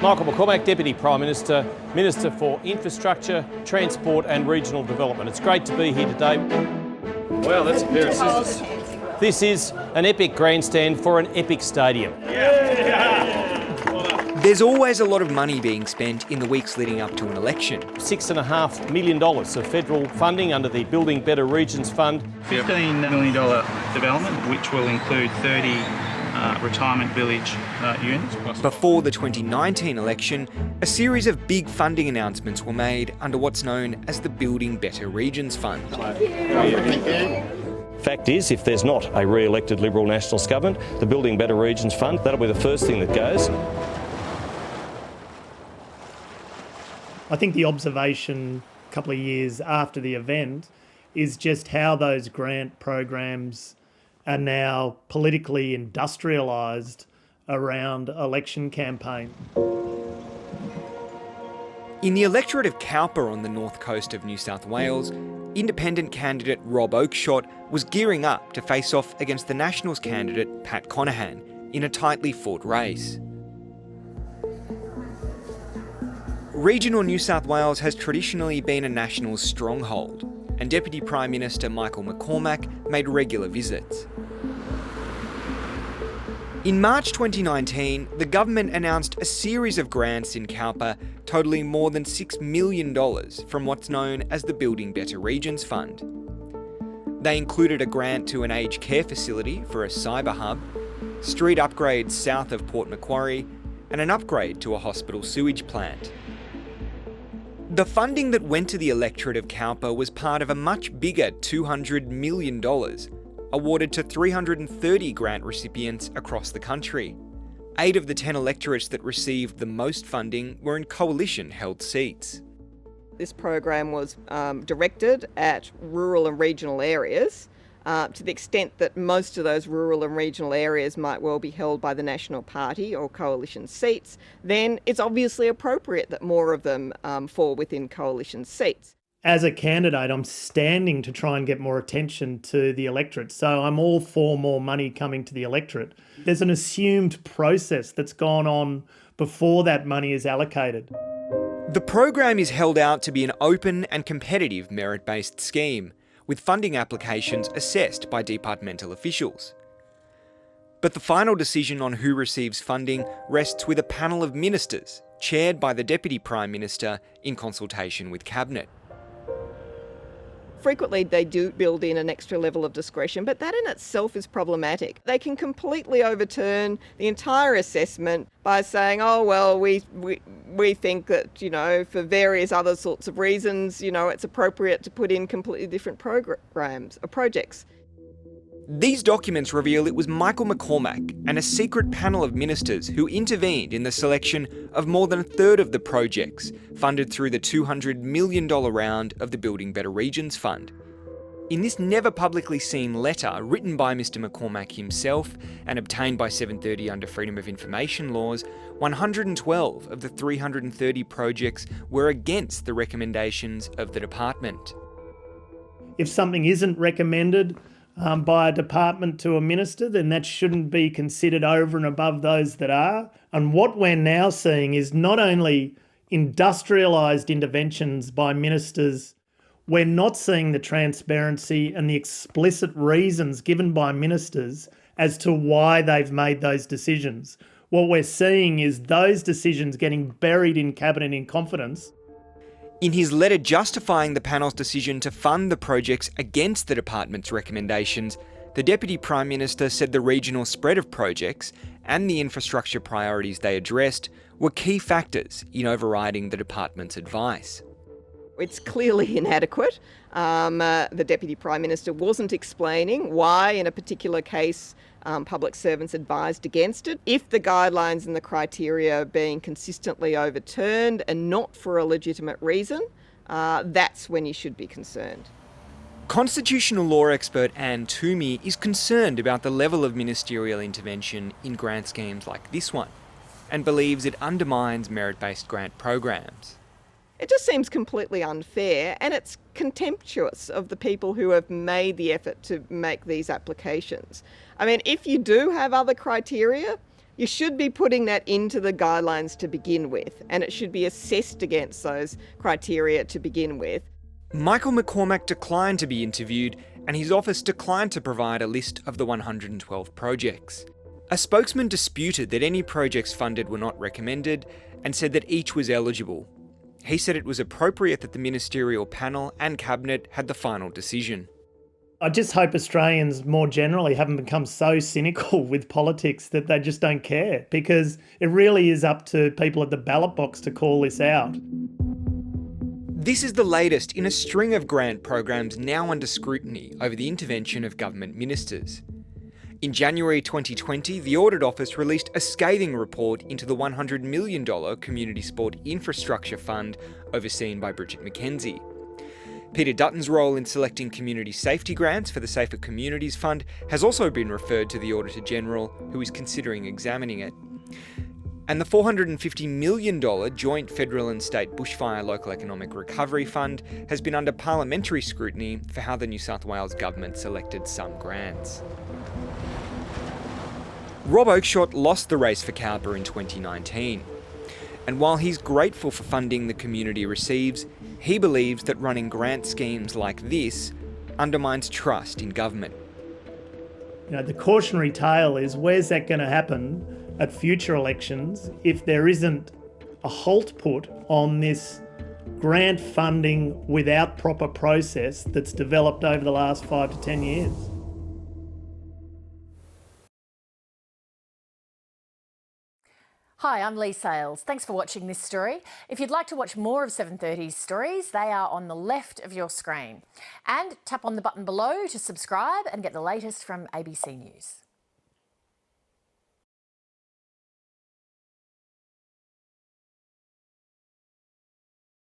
Michael McCormack, Deputy Prime Minister, Minister for Infrastructure, Transport and Regional Development. It's great to be here today. Wow, that's a pair of scissors. This is an epic grandstand for an epic stadium. There's always a lot of money being spent in the weeks leading up to an election. $6.5 million of federal funding under the Building Better Regions Fund. $15 million development, which will include 30 retirement village units. Before the 2019 election, a series of big funding announcements were made under what's known as the Building Better Regions Fund. Fact is, if there's not a re-elected Liberal Nationals government, the Building Better Regions Fund, that'll be the first thing that goes. I think the observation a couple of years after the event is just how those grant programs are now politically industrialised around election campaign. In the electorate of Cowper on the north coast of New South Wales, independent candidate Rob Oakeshott was gearing up to face off against the Nationals candidate Pat Conahan in a tightly fought race. Regional New South Wales has traditionally been a Nationals stronghold, and Deputy Prime Minister Michael McCormack made regular visits. In March 2019, the government announced a series of grants in Cowper totalling more than $6 million from what's known as the Building Better Regions Fund. They included a grant to an aged care facility for a cyber hub, street upgrades south of Port Macquarie, and an upgrade to a hospital sewage plant. The funding that went to the electorate of Cowper was part of a much bigger $200 million awarded to 330 grant recipients across the country. 8 of the 10 electorates that received the most funding were in coalition-held seats. This program was directed at rural and regional areas to the extent that most of those rural and regional areas might well be held by the National Party or coalition seats. Then it's obviously appropriate that more of them fall within coalition seats. As a candidate, I'm standing to try and get more attention to the electorate. So I'm all for more money coming to the electorate. There's an assumed process that's gone on before that money is allocated. The program is held out to be an open and competitive merit-based scheme, with funding applications assessed by departmental officials. But the final decision on who receives funding rests with a panel of ministers, chaired by the Deputy Prime Minister in consultation with Cabinet. Frequently they do build in an extra level of discretion, but that in itself is problematic. They can completely overturn the entire assessment by saying, oh, well, we think that, for various other sorts of reasons, it's appropriate to put in completely different programs or projects. These documents reveal it was Michael McCormack and a secret panel of ministers who intervened in the selection of more than a third of the projects funded through the $200 million round of the Building Better Regions Fund. In this never publicly seen letter written by Mr McCormack himself and obtained by 730 under Freedom of Information laws, 112 of the 330 projects were against the recommendations of the department. If something isn't recommended by a department to a minister, then that shouldn't be considered over and above those that are. And what we're now seeing is not only industrialised interventions by ministers, we're not seeing the transparency and the explicit reasons given by ministers as to why they've made those decisions. What we're seeing is those decisions getting buried in Cabinet in confidence. In his letter justifying the panel's decision to fund the projects against the department's recommendations, the Deputy Prime Minister said the regional spread of projects and the infrastructure priorities they addressed were key factors in overriding the department's advice. It's clearly inadequate. The Deputy Prime Minister wasn't explaining why, in a particular case, public servants advised against it. If the guidelines and the criteria are being consistently overturned and not for a legitimate reason, that's when you should be concerned. Constitutional law expert Anne Toomey is concerned about the level of ministerial intervention in grant schemes like this one, and believes it undermines merit-based grant programs. It just seems completely unfair, and it's contemptuous of the people who have made the effort to make these applications. I mean, if you do have other criteria, You should be putting that into the guidelines to begin with, and it should be assessed against those criteria to begin with. Michael McCormack declined to be interviewed, and his office declined to provide a list of the 112 projects. A spokesman disputed that any projects funded were not recommended and said that each was eligible. He said it was appropriate that the Ministerial panel and Cabinet had the final decision. I just hope Australians more generally haven't become so cynical with politics that they just don't care, because it really is up to people at the ballot box to call this out. This is the latest in a string of grant programs now under scrutiny over the intervention of government ministers. In January 2020, the Audit Office released a scathing report into the $100 million Community Sport Infrastructure Fund overseen by Bridget McKenzie. Peter Dutton's role in selecting community safety grants for the Safer Communities Fund has also been referred to the Auditor-General, who is considering examining it. And the $450 million joint federal and state bushfire local economic recovery fund has been under parliamentary scrutiny for how the New South Wales government selected some grants. Rob Oakeshott lost the race for Cowper in 2019. And while he's grateful for funding the community receives, he believes that running grant schemes like this undermines trust in government. The cautionary tale is, where's that going to happen at future elections if there isn't a halt put on this grant funding without proper process that's developed over the last 5 to 10 years? Hi, I'm Lee Sales. Thanks for watching this story. If you'd like to watch more of 730's stories, they are on the left of your screen. And tap on the button below to subscribe and get the latest from ABC News.